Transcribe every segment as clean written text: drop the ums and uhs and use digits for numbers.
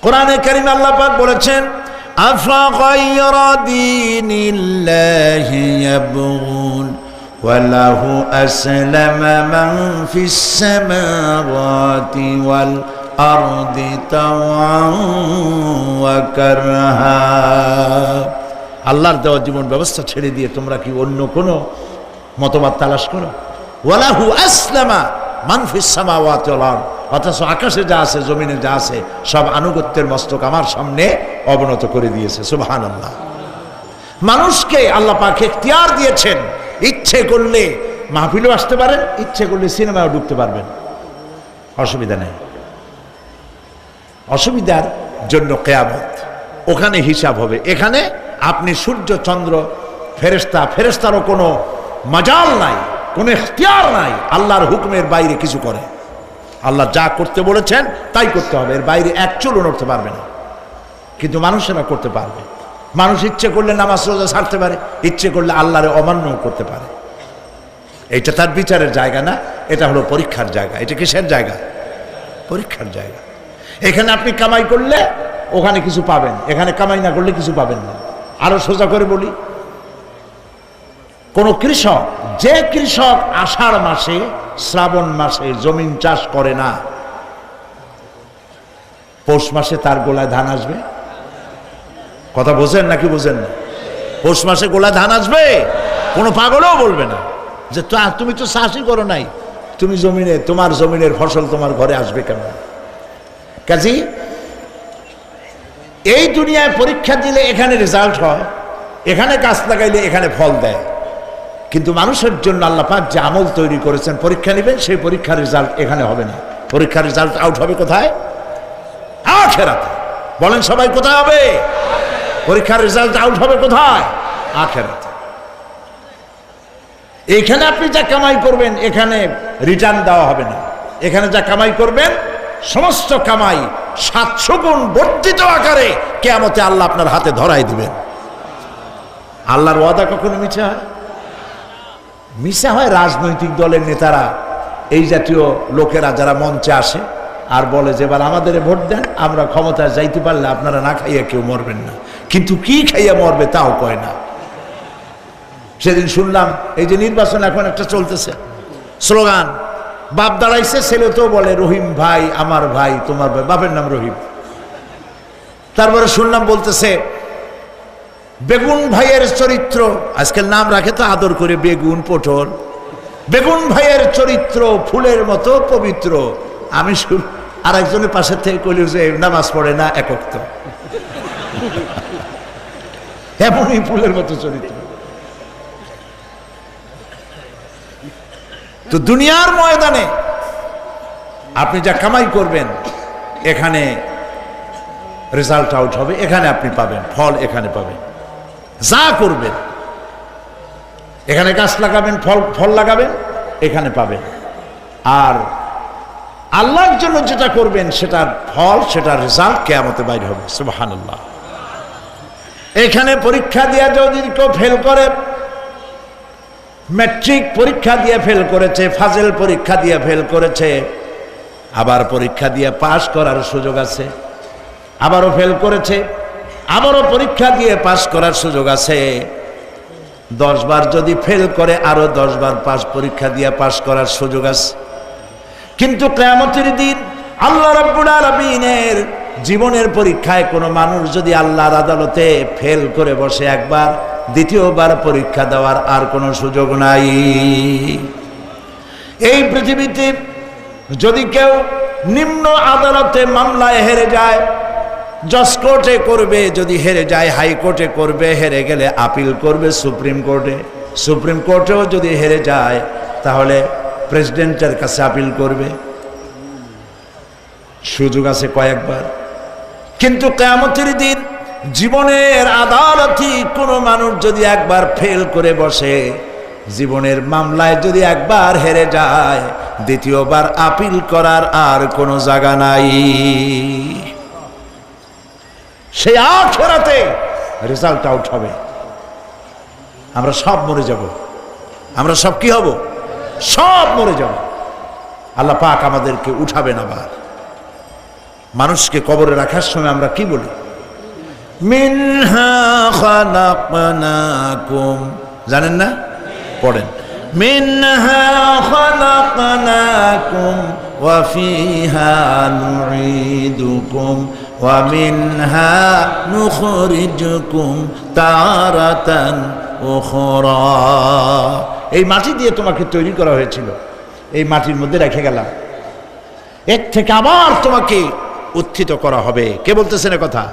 কোরআনে কারীমে আল্লাহ পাক বলেছেন, আফাগায়রা দীনিল্লাহি ইয়াবগুন ওয়ালাহু আসলামা মান ফিস সামাওয়াতি ওয়াল আরদি তাওআন ওয়া কারহা। আল্লাহর দেওয়া জীবন ব্যবস্থা ছেড়ে দিয়ে তোমরা কি অন্য কোনো মতবাদ তালাশ করো? ওয়ালাহু আসলামা মান ফিস সামাওয়াতি ওয়াল আরদ, অথচ আকাশে যা আছে জমিনে যা আছে সব আনুগত্যের মস্তক আমার সামনে অবনত করে দিয়েছে। সুবহানাল্লাহ। মানুষকে আল্লাহ পাক ইখতিয়ার দিয়েছেন, ইচ্ছে করলে মাহফিলেও আসতে পারেন, ইচ্ছে করলে সিনেমাও ঢুকতে পারবেন, অসুবিধা নেই। অসুবিধার জন্য কিয়ামত, ওখানে হিসাব হবে। এখানে আপনি সূর্য চন্দ্র ফেরেশতা, ফেরেশতারও কোনো মাজাল নাই, কোনো ইখতিয়ার নাই আল্লাহর হুকুমের বাইরে কিছু করে। আল্লাহ যা করতে বলেছেন তাই করতে হবে, এর বাইরে এক চুলও নড়তে পারবে না। কিন্তু মানুষেরা করতে পারবে। মানুষ ইচ্ছে করলে নামাজ রোজা ছাড়তে পারে, ইচ্ছে করলে আল্লাহরে অমান্য করতে পারে। এটা তার বিচারের জায়গা না, এটা হলো পরীক্ষার জায়গা। এটা কিসের জায়গা? পরীক্ষার জায়গা। এখানে আপনি কামাই করলে ওখানে কিছু পাবেন, এখানে কামাই না করলে কিছু পাবেন না। আরো সোজা করে বলি, কোন কৃষক, যে কৃষক আষাঢ় মাসে শ্রাবণ মাসে জমিন চাষ করে না, পৌষ মাসে তার গোলায় ধান আসবে? কথা বোঝেন নাকি বোঝেন না? পৌষ মাসে গোলায় ধান আসবে? কোনো পাগলও বলবে না যে তুমি তো চাষই করো নাই, তুমি জমিনে, তোমার জমিনের ফসল তোমার ঘরে আসবে কেমন? কাজী এই দুনিয়ায় পরীক্ষা দিলে এখানে রেজাল্ট হয়, এখানে গাছ লাগাইলে এখানে ফল দেয়। কিন্তু মানুষের জন্য আল্লাহ পাক যে আমল তৈরি করেছেন, পরীক্ষা নেবেন, সেই পরীক্ষার রেজাল্ট এখানে হবে না। পরীক্ষার রেজাল্ট আউট হবে কোথায়? আখিরাতে। বলেন সবাই, কোথায় হবে? পরীক্ষার রেজাল্ট আউট হবে কোথায়? আখিরাতে। এখানে আপনি যা কামাই করবেন এখানে রিটার্ন দেওয়া হবে না। এখানে যা কামাই করবেন সমস্ত কামাই 700 গুণ বর্ধিত আকারে কিয়ামতে আল্লাহ আপনার হাতে ধরাই দিবেন। আল্লাহর ওয়াদা কখনো মিথ্যা হয়? মিথ্যা হয় রাজনৈতিক দলের নেতারা, এই জাতীয় লোকেরা যারা মঞ্চে আসে আর বলে যে এবার আমাদের ভোট দেন, আমরা ক্ষমতায় যাইতে পারলে আপনারা না খাইয়া কেউ মরবেন না। কিন্তু কি খাইয়া মরবে তাও কয় না। সেদিন শুনলাম এই যে নির্বাচন এখন একটা চলতেছে, স্লোগান বাপ দাঁড়াইছে, ছেলে তো বলে রহিম ভাই আমার ভাই, তোমার ভাই, বাপের নাম রহিম। তারপরে শুনলাম বলতেছে বেগুন ভাইয়ের চরিত্র, আজকাল নাম রাখে তো আদর করে, বেগুন পটল, বেগুন ভাইয়ের চরিত্র ফুলের মতো পবিত্র। আমি আর একজনের পাশের থেকে কইল যে নামাজ পড়ে না, একক তো এমনই ফুলের মতো চরিত্র। তো দুনিয়ার ময়দানে আপনি যা কামাই করবেন এখানে রেজাল্ট আউট হবে, এখানে আপনি পাবেন ফল, এখানে পাবেন। যা করবেন এখানে গাছ লাগাবেন, ফল লাগাবেন, এখানে পাবেন। আর আল্লাহর জন্য যেটা করবেন সেটার ফল, সেটার রেজাল্ট কিয়ামতে বাইরে হবে। সুবহানাল্লাহ। এখানে পরীক্ষা দিয়ে যদি কেউ ফেল করে, ম্যাট্রিক পরীক্ষা দিয়ে ফেল করেছে, ফাজেল পরীক্ষা দিয়ে ফেল করেছে, আবার পরীক্ষা দিয়ে পাস করার সুযোগ আছে, আবারও ফেল করেছে, আবারও পরীক্ষা দিয়ে পাস করার সুযোগ আছে। 10 বার যদি ফেল করে আরো 10 বার পরীক্ষা দিয়ে পাস করার সুযোগ আছে। কিন্তু কিয়ামতের দিন আল্লাহ রাব্বুল আলামিনের জীবনের পরীক্ষায় কোনো মানুষ যদি আল্লাহর আদালতে ফেল করে বসে একবার, দ্বিতীয়বার পরীক্ষা দেওয়ার আর কোনো সুযোগ নাই। এই পৃথিবীতে যদি কেউ নিম্ন আদালতে মামলায় হেরে যায়, জজ কোর্টে করবে, যদি হেরে যায় হাইকোর্টে করবে, হেরে গেলে আপিল করবে সুপ্রিম কোর্টে, সুপ্রিম কোর্টেও যদি হেরে যায় তাহলে প্রেসিডেন্টের কাছে আপিল করবে। সুযোগ আছে কয়েকবার। কিন্তু কিয়ামতের দিন জীবনের আদালতে কোনো মানুষ যদি একবার ফেল করে বসে, জীবনের মামলায় যদি একবার হেরে যায়, দ্বিতীয়বার আপিল করার আর কোনো জায়গা নাই। সেই আখিরাতে রেজাল্ট আউট হবে। আমরা সব মরে যাব, আমরা সব কি হব? সব মরে যাব। আল্লাহ পাক আমাদেরকে উঠাবেন আবার। মানুষকে কবরে রাখার সময় আমরা কি বলি? মিনহা খালাকনাকুম, জানেন না? পড়েন, মিনহা খালাকনাকুম ওয়া ফিহা নুঈদুকুম ওয়া মিনহা নুখরিজুকুম তারাতান উখরা। এই মাটি দিয়ে তোমাকে তৈরি করা হয়েছিল, এই মাটির মধ্যে রেখে গেলাম, এর থেকে আবার তোমাকে উত্থিত করা হবে। কে বলতেছেন এ কথা?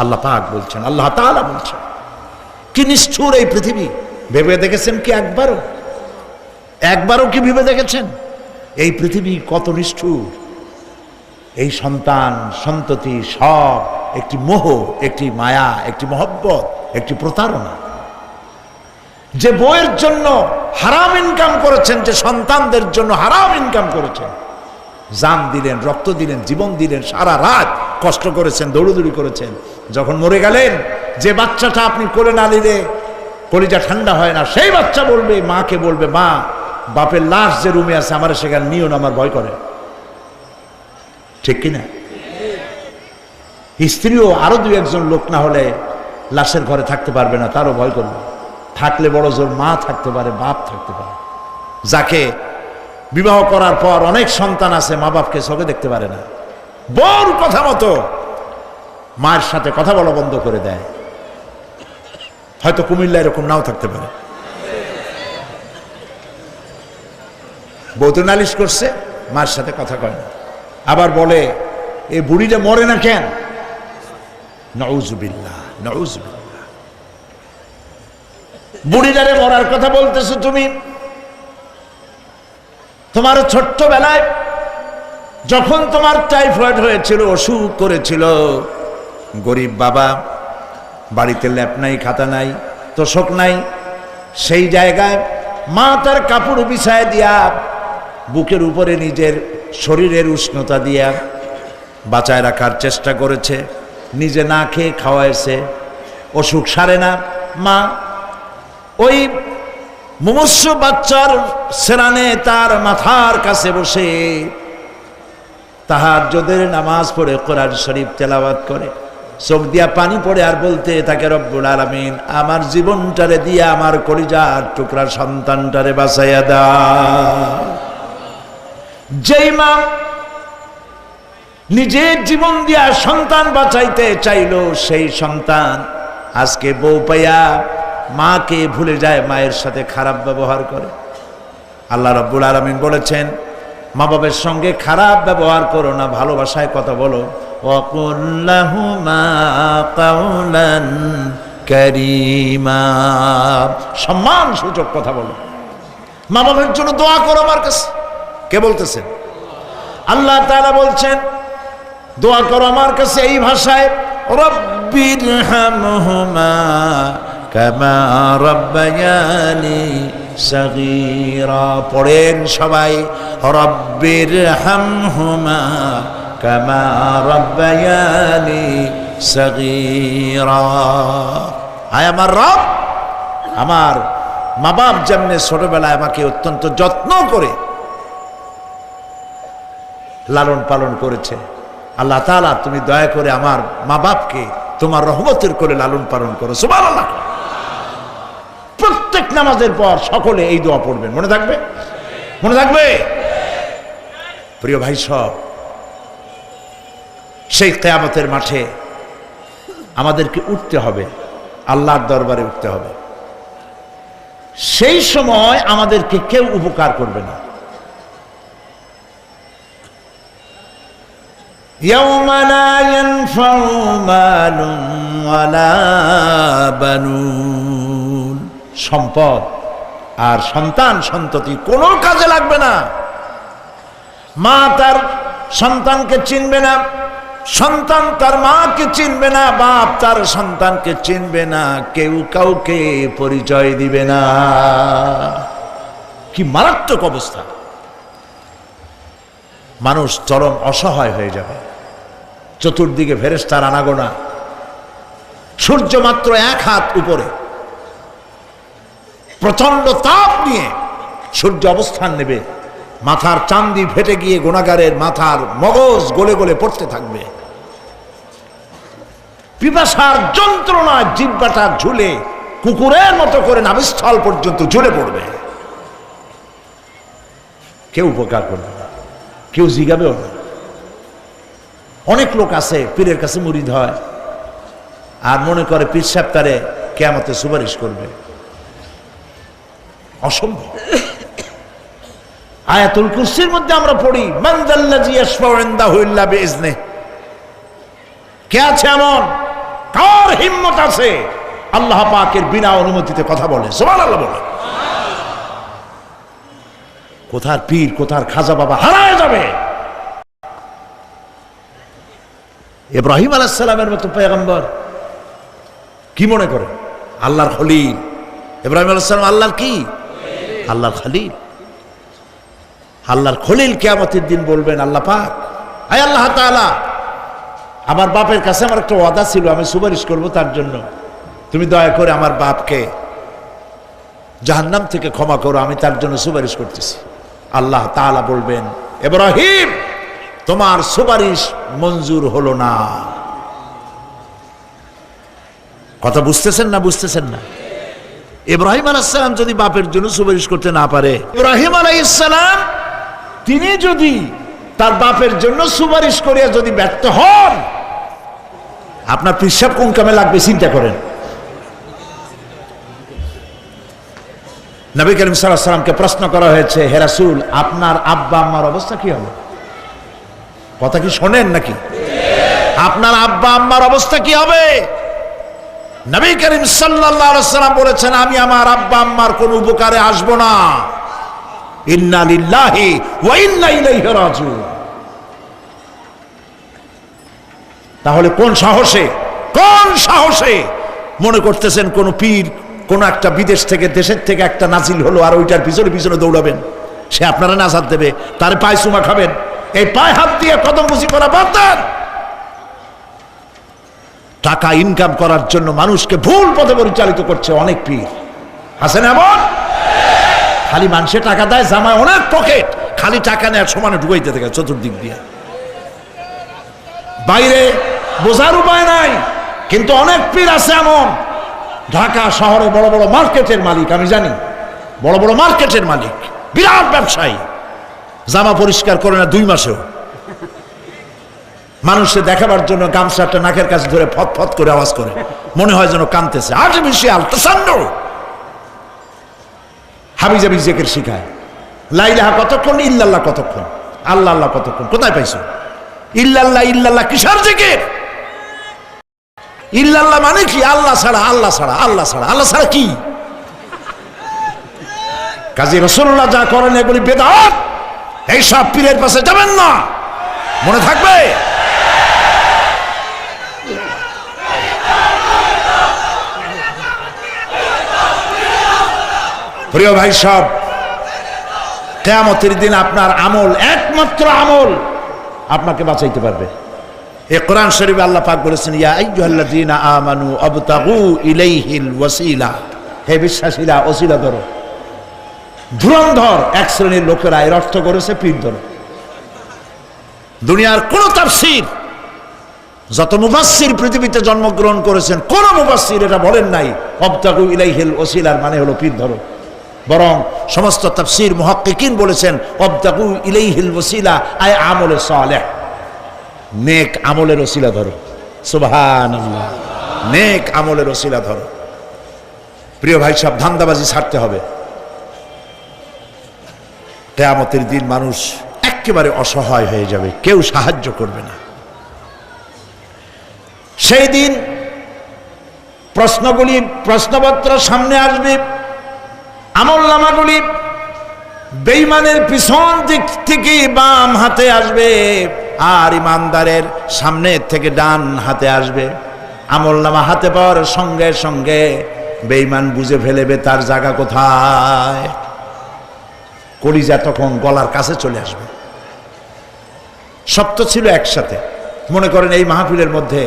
আল্লাহ পাক বলছেন, আল্লাহ তাআলা বলছেন। কি নিষ্ঠুর এই পৃথিবী! ভেবে দেখেছেন কি একবারও কি ভেবে দেখেছেন এই পৃথিবী কত নিষ্ঠুর? এই সন্তান সন্ততি সব একটি মোহ, একটি মায়া, একটি মহব্বত, একটি প্রতারণা। যে বইয়ের জন্য হারাম ইনকাম করেছেন, যে সন্তানদের জন্য হারাম ইনকাম করেছেন, জান দিলেন, রক্ত দিলেন, জীবন দিলেন, সারা রাত কষ্ট করেছেন, দৌড়দৌড়ি করেছেন, যখন মরে গেলেন, যে বাচ্চাটা আপনি কোলে না নিলে কলিজা ঠান্ডা হয় না, সেই বাচ্চা বলবে, মাকে বলবে, মা বাপের লাশ যে রুমে আছে আমার সেখানে নিও না, আমার ভয় করে। ঠিক কিনা? স্ত্রীও আরো দুই একজন লোক না হলে লাশের ঘরে থাকতে পারবে না, তারও ভয় করবে। থাকলে বড় জোর মা থাকতে পারে, বাপ থাকতে পারে। যাকে বিবাহ করার পর অনেক সন্তান আছে, মা বাপকে চোখে দেখতে পারে না, বড় কথা মতো মায়ের সাথে কথা বলা বন্ধ করে দেয়। হয়তো কুমিল্লা এরকম নাও থাকতে পারে। বউ তো নালিশ করছে, মায়ের সাথে কথা কয় না, আবার বলে এই বুড়িটা মরে না কেন? নাউযুবিল্লাহ, নাউযুবিল্লাহ। বুড়িটারে মরার কথা বলতেছো তুমি? তোমার ছোট্টবেলায় যখন তোমার টাইফয়েড হয়েছিল, অসুখ করেছিল, গরিব বাবা, বাড়িতে ল্যাপ নাই, খাতা নাই, তোষক নাই, সেই জায়গায় মা তার কাপড় বিছায় দিয়া বুকের উপরে নিজের শরীরের উষ্ণতা দিয়া বাঁচায় রাখার চেষ্টা করেছে, নিজে না খেয়ে খাওয়াইছে, অসুখ সারে না। মা ওই মুমূর্ষু বাচ্চার সেরানে তার মাথার কাছে বসে তাহাজ্জুদের নামাজ পড়ে কোরআন শরীফ তেলাওয়াত করে, চোখ দিয়া পানি পড়ে, আর বলতে থাকে, রব্বুল আলামিন আমার জীবনটারে দিয়া আমার কলিজার টুকরা সন্তানটারে বাঁচাইয়া দাও। যেই মা নিজের জীবন দিয়া সন্তান বাঁচাইতে চাইল, সেই সন্তান আজকে বউ পাইয়া মাকে ভুলে যায়, মায়ের সাথে খারাপ ব্যবহার করে। আল্লাহ রাব্বুল আলামিন বলেছেন, মা বাবার সঙ্গে খারাপ ব্যবহার করো না, ভালোবাসায় কথা বলো। ওয়াকুল লাহুমা কাওলান কারীমা, সম্মান সূচক কথা বলো। মা বাবার জন্য দোয়া করো আমার কাছে। কে বলতেছেন? আল্লাহ তাআলা বলছেন, দোয়া করো আমার কাছে এই ভাষায়, রব্বিরহামহুমা কামা রাব্বায়ানি সাগীরা। পড়েন সবাই, রব্বিরহামহুমা কামা রাব্বায়ানি সাগীরা। আয় আমার রব, আমার মা বাপ যেমনে ছোটবেলায় আমাকে অত্যন্ত যত্ন করে লালন পালন করেছে, আল্লাহ তাআলা তুমি দয়া করে আমার মা বাপকে তোমার রহমতের করে লালন পালন করো। সুবহানাল্লাহ। প্রত্যেক নামাজের পর সকলে এই দোয়া পড়বেন, মনে থাকবে? মনে থাকবে? প্রিয় ভাই সব, সেই কিয়ামতের মাঠে আমাদেরকে উঠতে হবে, আল্লাহর দরবারে উঠতে হবে। সেই সময় আমাদেরকে কেউ উপকার করবে না। ইয়াউমা লা ইয়ানফাউ মালুন ওয়ালা বানুন, সম্পদ আর সন্তান সন্ততি কোনো কাজে লাগবে না। মা তার সন্তানকে চিনবে না, সন্তান তার মাকে চিনবে না, বাপ তার সন্তানকে চিনবে না, কেউ কাউকে পরিচয় দিবে না। কি মারাত্মক অবস্থা! মানুষ চরম অসহায় হয়ে যাবে। চতুর্দিকে ফেরেশতার আনাগোনা, সূর্য মাত্র 1 হাত উপরে, প্রচন্ড তাপ নিয়ে সূর্য অবস্থান নেবে, মাথার চান্দি ফেটে গিয়ে গুনাহগারের মাথার মগজ গলে গলে পড়তে থাকবে। পিপাসার যন্ত্রণায় জিহ্বাটা ঝুলে কুকুরের মতো করে নাভিস্থল পর্যন্ত ঝুলে পড়বে। কেউ উপকার করবে না, কেউ জিগাবেও না। অনেক লোক আছে পীরের কাছে মুরিদ হয় আর মনে করে পীর সাহেব তারে কিয়ামতে সুপারিশ করবে। অসম্ভব। আয়াতুল কুরসির মধ্যে আমরা পড়ি মান যাল্লাযী ইয়াশফাউ ইনদাহু ইল্লা বিইজনিহি। কে আছে এমন, কার হিম্মত আছে আল্লাহ পাকের বিনা অনুমতিতে কথা বলে? সুবহানাল্লাহ বলে। কোথার পীর কোথার খাজা বাবা হারায় যাবে। ইব্রাহিম আলাইহিস সালামের মতো পয়গম্বর কি মনে করে আল্লাহর খলিল। ইব্রাহিম আলাইহিস সালাম আল্লাহর কি? আল্লাহর খলিল। আল্লাহর খলিল কিয়ামতের দিন বলবেন আল্লাহ পাক, আয় আল্লাহ তাআলা, আমার বাপের কাছে আমার একটা ওয়াদা ছিল, আমি সুপারিশ করব তার জন্য, তুমি দয়া করে আমার বাপকে জাহান্নাম থেকে ক্ষমা করো, আমি তার জন্য সুপারিশ করতেছি। আল্লাহ তাআলা বলবেন, ইব্রাহিম তোমার সুপারিশ মঞ্জুর হলো না। কথা বুঝতেছেন না? বুঝতেছেন না? ইব্রাহিম আলাইহিস সালাম যদি বাপের জন্য সুপারিশ করতে না পারে, ইব্রাহিম আলাইহিস সালাম তিনি যদি তার বাপের জন্য সুপারিশ করিয়া যদি ব্যর্থ হন, আপনার পিসাব কোন কামে লাগবে চিন্তা করেন। নবী করিম সাল্লাল্লাহু আলাইহি ওয়াসাল্লামকে প্রশ্ন করা হয়েছে, হে রাসূল আপনার আব্বা আম্মার অবস্থা কি হবে? কথা কি শোনেন নাকি? আপনার আব্বা আম্মার অবস্থা কি হবে? নবী করিম সাল্লাল্লাহু আলাইহি ওয়াসাল্লাম বলেছেন, আমি আমার আব্বা আম্মার কোন উপকারে আসব না। ইন্না লিল্লাহি ওয়া ইন্না ইলাইহি রাজিউন। তাহলে কোন সাহসে মনে করতেছেন কোন পীর কোন একটা বিদেশ থেকে দেশের থেকে একটা নাজিল হলো আর ওইটার পিছনে পিছনে দৌড়াবেন, সে আপনারা নাজাত দেবে, তার পায়ে চুমা খাবেন? এই পায়ে হাত দিয়ে কদম বুঝি করা বাদ দেন। টাকা ইনকাম করার জন্য মানুষকে ভুল পথে পরিচালিত করছে অনেক পীর। আছেন এমন? খালি মানুষে টাকা দেয়, জামায় অনেক পকেট, খালি টাকা নেয় সমানে ঢুকাইতে থাকে চতুর্দিক দিয়ে। বাইরে বোঝার উপায় নাই, কিন্তু অনেক পীর আছে এমন। ঢাকা শহরে বড় বড় মার্কেটের মালিক, আমি জানি, বড় বড় মার্কেটের মালিক, বিরাট ব্যবসায়ী, জামা পরিষ্কার করে না 2 মাসেও। মানুষে দেখাবার জন্য গামছাটা নাকের কাছে ধরে ফত ফত করে আওয়াজ করে, মনে হয় যেন কাঁদতেছে। আর্টিফিশিয়াল তাসান্নু। হাবিজাবি জিকির শিখায়, লা ইলাহা কতক্ষণ, ইল্লাল্লাহ কতক্ষণ, আল্লাহ আল্লাহ কতক্ষণ। কোথায় পাইছো ইল্লাল্লাহ? ইল্লাল্লাহ কিসের জিকির? ইল্লাল্লাহ মানে কি? আল্লাহ ছাড়া, আল্লাহ ছাড়া, আল্লাহ ছাড়া, আল্লাহ ছাড়া কি? কাজী রাসূলুল্লাহ যা করেন এগুলি বেদাত। এইসব পীরের পাশে যাবেন না, মনে থাকবে। প্রিয় ভাই সব, কিয়ামতের দিন আপনার আমল, একমাত্র আমল আপনাকে বাঁচাইতে পারবে। এই কোরআন শরীফে আল্লাহ পাক বলেছেন, ইয়া আইয়ুহাল্লাযীনা আমানু আবতাগু ইলাইহিল ওয়াসিলা। হে বিশ্বাসীরা, ওসিলা ধরো। ধুরন্ধর এক শ্রেণীর লোকেরা এর অর্থ করেছে পীর ধরো। দুনিয়ার কোন তাফসীর, যত মুফাসসির পৃথিবীতে জন্মগ্রহণ করেছেন, কোন মুফাসসির এটা বলেন নাই আবতাগু ইলাইহিল ওয়াসিলার মানে হলো পীর ধরো। বরং সমস্ত তাফসীর মুহাক্কিকিন বলেছেন আবতাগু ইলাইহিল ওয়াসিলা আয় আমলে সালেহ, নেক আমলের ওসিলা ধরো। সুবহানাল্লাহ, নেক আমলের ওসিলা ধরো। প্রিয় ভাই সব, ধান্দাবাজি ছাড়তে হবে। কিয়ামতের দিন মানুষ একেবারে অসহায় হয়ে যাবে, কেউ সাহায্য করবে না। সেই দিন প্রশ্নগুলি, প্রশ্নপত্র সামনে আসবে, আমলনামাগুলি বেঈমানের পিছন দিক থেকে বাম হাতে আসবে আর ইমানদারের সামনে থেকে ডান হাতে আসবে। আমলনামা হাতে পাওয়ার সঙ্গে সঙ্গে বেঈমান বুঝে ফেলবে তার জায়গা কোথায়। কলিজা তখন গলার কাছে চলে আসবে। সব তো ছিল একসাথে। মনে করেন এই মাহফিলের মধ্যে,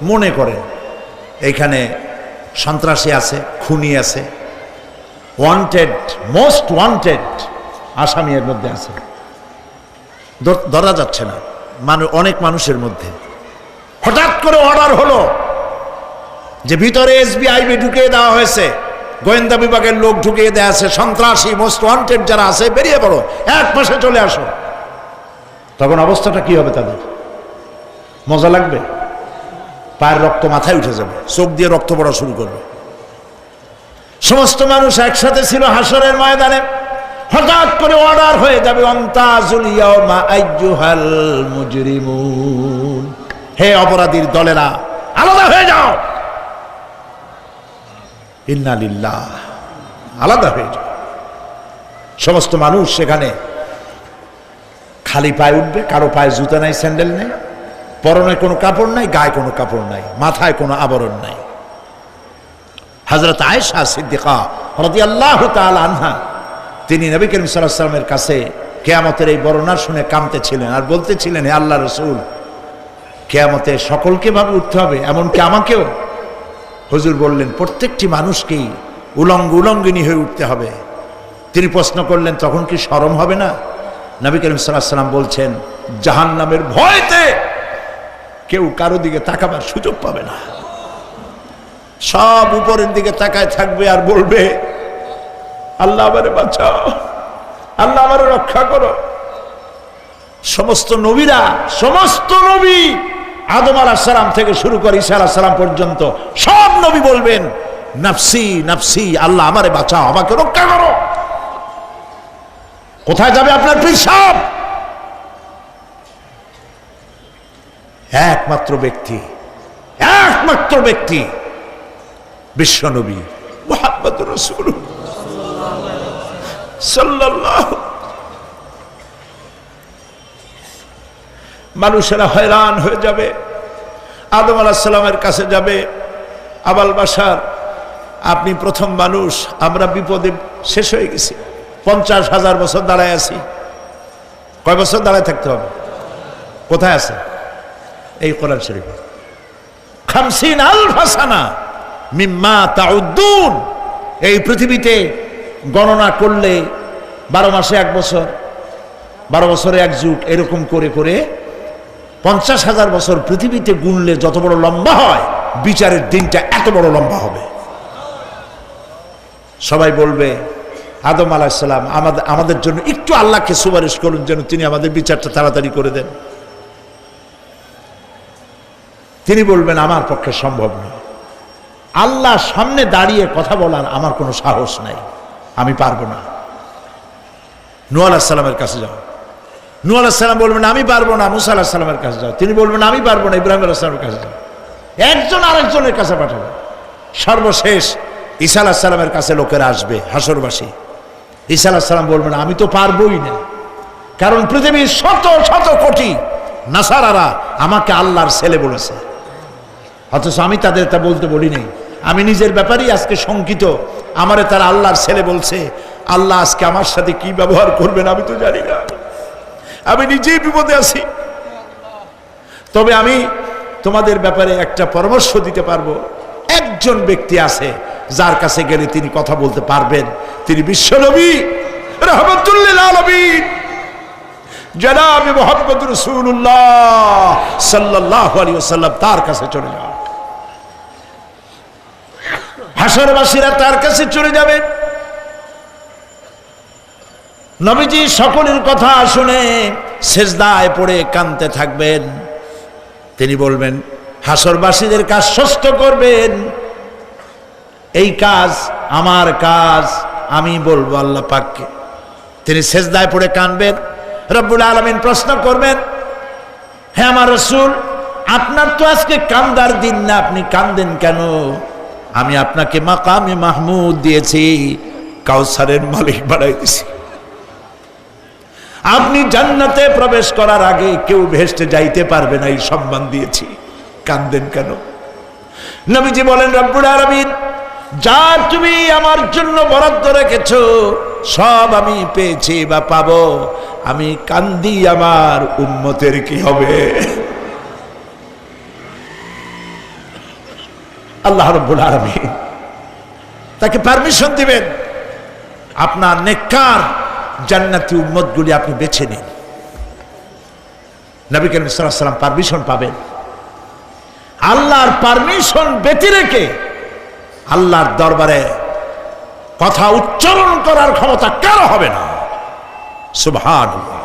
মনে করেন এইখানে সন্ত্রাসী আছে, খুনি আছে, ওয়ান্টেড, মোস্ট ওয়ান্টেড আসামি এর মধ্যে আছে, ধরা যাচ্ছে না অনেক মানুষের মধ্যে। হঠাৎ করে অর্ডার হলো যে ভিতরে এসবিআইবি ঢুকিয়ে দেওয়া হয়েছে, গোয়েন্দা বিভাগের লোক ঢুকিয়ে দেওয়া আছে, সন্ত্রাসী মোস্ট ওয়ান্টেড যারা আছে বেরিয়ে পড়ো, এক পাশে চলে আসো। তখন অবস্থাটা কি হবে তাদের? মজা লাগবে? পায়ের রক্ত মাথায় উঠে যাবে, চোখ দিয়ে রক্ত পড়া শুরু করবে। সমস্ত মানুষ একসাথে ছিল হাসরের ময়দানে। হঠাৎ করে অর্ডার হয়ে যাবে, অন্তাজুল ইয়াউমা আইয়ুহাল মুজরিমুন, হে অপরাধীর দলেরা আলাদা হয়ে যাও। ইন্না লিল্লাহ, আলাদা হয়ে যাও। সমস্ত মানুষ সেখানে খালি পায়ে উঠবে, কারো পায়ে জুতা নাই, স্যান্ডেল নেই, পরনে কোনো কাপড় নাই, গায়ে কোনো কাপড় নাই, মাথায় কোনো আবরণ নাই। হযরত আয়েশা সিদ্দিকা রাদিয়াল্লাহু তাআলা আনহা, তিনি নবী করিম সাল্লাল্লাহু আলাইহি ওয়াসাল্লামের কাছে কিয়ামতের এই বর্ণনা শুনে কাঁদতেছিলেন আর বলতেছিলেন, হে আল্লাহর রাসূল, কিয়ামতে সকলকে ভাবে উঠতে হবে, এমনকি আমাকেও? হুজুর বললেন, প্রত্যেকটি মানুষকেই উলঙ্গিনী হয়ে উঠতে হবে। তিনি প্রশ্ন করলেন, তখন কি শরম হবে না? নবী করিম সাল্লাল্লাহু আলাইহি ওয়াসাল্লাম বলছেন, জাহান্নামের ভয়তে কেউ কারো দিকে তাকাবার সুযোগ পাবে না। সব উপরের দিকে তাকায় থাকবে আর বলবে, আল্লাহ আমারে বাঁচাও, আল্লাহ আমারে রক্ষা করো। সমস্ত নবীরা, সমস্ত নবী আদম আলাইহিস সালাম থেকে শুরু করে ঈসা আলাইহিস সালাম পর্যন্ত সব নবী বলবেন, নাফসি নাফসি, আল্লাহ আমারে বাঁচাও, আমাকে রক্ষা করো। কোথায় যাবে আপনার পীর সাহেব? একমাত্র ব্যক্তি বিশ্ব নবী মুহাম্মদুর রাসূলুল্লাহ সাল্লাল্লাহু। মানুষেরা হয়রান হয়ে যাবে, আদম আলাইহিস সালামের কাছে যাবে, আবাল বাশার, আপনি প্রথম মানুষ, আমরা বিপদে শেষ হয়ে গেছি, 50,000 বছর দাঁড়ায় আছি। কয় বছর দাঁড়ায় থাকতে হবে? কোথায় আছে? এই কোরআন শরীফে 50,000 সানা মিম্মা তাউদ্দুন। এই পৃথিবীতে গণনা করলে 12 মাসে 1 বছর, 12 বছরে 1 যুগ, এরকম করে করে 50,000 বছর পৃথিবীতে গুনলে যত বড় লম্বা হয়, বিচারের দিনটা এত বড় লম্বা হবে। সবাই বলবে, আদম আলাইহিস সালাম আমাদের জন্য একটু আল্লাহকে সুপারিশ করুন যেন তিনি আমাদের বিচারটা তাড়াতাড়ি করে দেন। তিনি বলবেন, আমার পক্ষে সম্ভব নয়, আল্লাহর সামনে দাঁড়িয়ে কথা বলার আমার কোনো সাহস নাই, আমি পারবো না। নূহ আলাইহিস সালামের কাছে যাও। নূহ আলাইহিস সালাম বলবেন, আমি পারবো না। মুসা আলাইহিস সালামের কাছে যাও। তিনি বলবেন, আমি পারবো না। ইব্রাহিম আলাইহিস সালামের কাছে যাও। একজন আরেকজনের কাছে পাঠাবে। সর্বশেষ ঈসা আলাইহিস সালামের কাছে লোকেরা আসবে, হাসরবাসী। ঈসা আলাইহিস সালাম বলবেন, আমি তো পারবোই না, কারণ পৃথিবীর শত শত কোটি নাসারারা আমাকে আল্লাহর ছেলে বলেছে, অথচ আমি তাদের তা বলতে বলি নাই। আমি নিজের ব্যাপারেই আজকে শঙ্কিত, আমারে তারা আল্লাহর ছেলে বলছে। আল্লাহ আজকে আমার সাথে কি ব্যবহার করবেন আমি তো জানি না, আমি নিজেই বিপদে আছি। তবে আমি তোমাদের ব্যাপারে একটা পরামর্শ দিতে পারবো। একজন ব্যক্তি আছে যার কাছে গেলে তিনি কথা বলতে পারবেন, তিনি বিশ্বনবী রাহমাতুল লিল আলামিন জনাব মুহাম্মদ রাসূলুল্লাহ সাল্লাল্লাহু আলাইহি ওয়াসাল্লাম। তার কাছে চলে যাও। হাসরবাসীরা তার কাছে চলে যাবে। নবীজি সকলের কথা শুনে সেজদায় পড়ে কাঁদতে থাকবেন। তিনি বলবেন, হাসরবাসীদের কাজ সুস্থ করবেন, এই কাজ আমার কাজ, আমি বলবো আল্লাহ পাককে। তিনি সেজদায় পড়ে কাঁদবেন। রব্বুল আলামিন প্রশ্ন করবেন, হে আমার রাসূল, আপনার তো আজকে কান্দার দিন না, আপনি কাঁদেন কেন? আমি আপনাকে মাকামে মাহমুদ দিয়েছি, কাউসারের মালিক বানাই দিয়েছি। আপনি জান্নাতে প্রবেশ করার আগে কেউ ভেস্টে যাইতে পারবে না, এই সম্মান দিয়েছি, কাঁদেন কেন? নবীজি বলেন, রব্বুল আলামিন, যা তুমি আমার জন্য বরাদ্দ রেখেছো সব আমি পেয়েছি বা পাবো, আমি কান্দি, আমার উম্মতের কি হবে? আল্লাহ রাব্বুল আলামিন তাকে পারমিশন দিবেন, আপনার নেককার জান্নাতি উম্মতগুলি আপনি বেছে নিন। নবী করিম সাল্লাল্লাহু আলাইহি ওয়াসাল্লাম পারমিশন পাবেন। আল্লাহর পারমিশন ব্যতি রেখে আল্লাহর দরবারে কথা উচ্চারণ করার ক্ষমতা কারো হবে না। সুবহানাল্লাহ।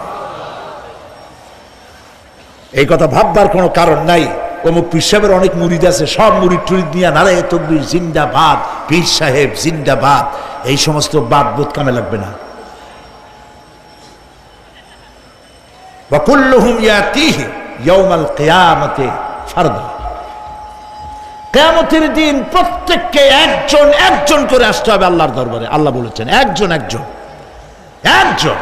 এই কথা ভাববার কোনো কারণ নাই। অমুক পীর সাহেবের অনেক মুরিদ আছে, সব মুরিদ টুরিদ নিয়ে নারে তকবীর জিন্দাবাদ, পীর সাহেব জিন্দাবাদ, এই সমস্ত বাদ বোধ কামে লাগবে না। ওয়া কুল্লুহুম ইয়াতিহি ইয়াউমাল কিয়ামতি ফারদা। কিয়ামতের দিন প্রত্যেককে একজন একজন করে আসতে হবে আল্লাহর দরবারে। আল্লাহ বলেছেন একজন একজন একজন,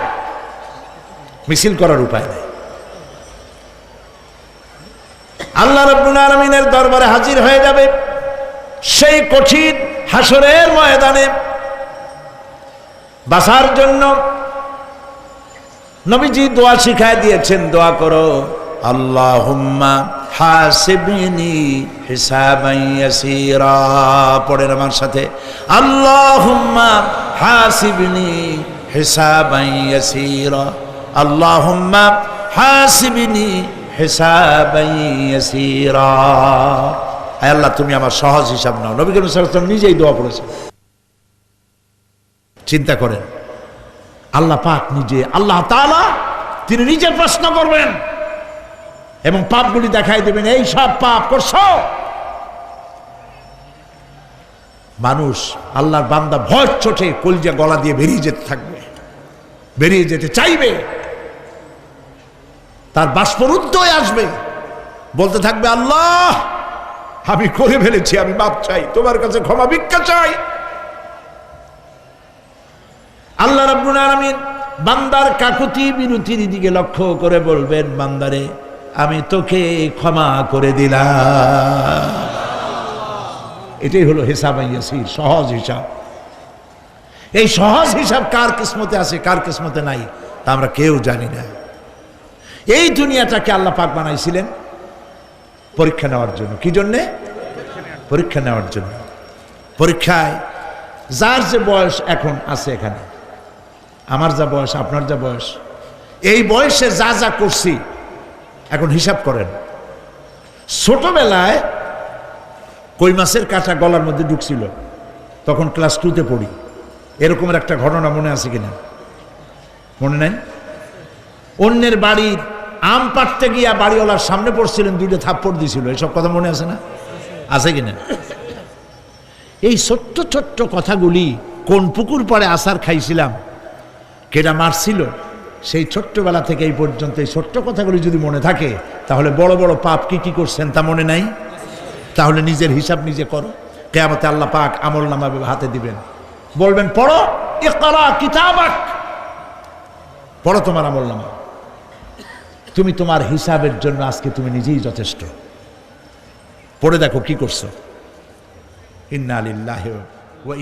মিছিল করার উপায় নেই। আল্লাহ রাব্বুল আলামিনের দরবারে হাজির হয়ে যাবে সেই কঠিন হাসরের ময়দানে। বাঁচার জন্য নবীজি দোয়া শিখায় দিয়েছেন, দোয়া করো আল্লাহুম্মা হাসিবনি হিসাবান ইয়াসীরা। পড়েন আমার সাথে, আল্লাহুম্মা হাসিবনি হিসাবান ইয়াসীরা, আল্লাহুম্মা হাসিবনি হিসাবান ইয়াসীরা। আয় আল্লাহ তুমি আমার সহজ হিসাব নাও। নবী করিম সাল্লাল্লাহু আলাইহি ওয়াসাল্লাম নিজেই দোয়া করেছেন। চিন্তা করেন, আল্লাহ পাক নিজে, আল্লাহ তাআলা তিনি নিজে প্রশ্ন করবেন এবং পাপগুলি দেখাই দেবেন, এই সব পাপ করছো। মানুষ আল্লাহর বান্দা ভয় চোটে কলজা গলা দিয়ে বেরিয়ে যেতে থাকবে, বেরিয়ে যেতে চাইবে, তার বাষ্পরুদ্ধ হয়ে আসবে, বলতে থাকবে আল্লাহ আমি করে ফেলেছি, আমি মাপ চাই, তোমার কাছে ক্ষমা ভিক্ষা চাই। আল্লাহ রাব্বুল আলামিন বান্দার কাকুতি বিনতির দিকে লক্ষ্য করে বলবেন, বান্দারে আমি তোকে ক্ষমা করে দিলাম। এটাই হলো হিসাব ইয়াসির, সহজ হিসাব। এই সহজ হিসাব কার কিসমতে আছে কার কিসমতে নাই তা আমরা কেউ জানি না। এই দুনিয়াটাকে আল্লাহ পাক বানাইছিলেন পরীক্ষা নেওয়ার জন্য। কি জন্যে? পরীক্ষা নেওয়ার জন্য। পরীক্ষায় যার যে বয়স এখন আছে, এখানে আমার যা বয়স, আপনার যা বয়স, এই বয়সে যা যা করছি এখন হিসাব করেন। ছোটবেলায় কই মাছের কাঁটা গলার মধ্যে ঢুকছিল, তখন ক্লাস 2তে পড়ি, এরকমের একটা ঘটনা মনে আছে কিনা? মনে নাই? অন্যের বাড়ির আম পাড়তে গিয়া বাড়িওয়ালার সামনে পড়ছিলেন, 2টা থাপ্পড় দিছিল, এসব কথা মনে আছে না? আছে কিনা? এই ছোট্ট ছোট্ট কথাগুলি, কোন পুকুর পাড়ে আসার খাইছিলাম, কেটা মারছিল, সেই ছোট্টবেলা থেকে এই পর্যন্ত এই ছোট্ট কথাগুলি যদি মনে থাকে, তাহলে বড় বড় পাপ কি কি করছেন তা মনে নাই? তাহলে নিজের হিসাব নিজে করো। কিয়ামতে আল্লাহ পাক আমলনামা হাতে দিবেন, বলবেন পড়ো, ইকরা কিতাবাক, পড়ো তোমার আমলনামা। তুমি তোমার হিসাবের জন্য আজকে তুমি নিজেই যথেষ্ট। পড়ে দেখো কি করছো। ইন্না লিল্লাহি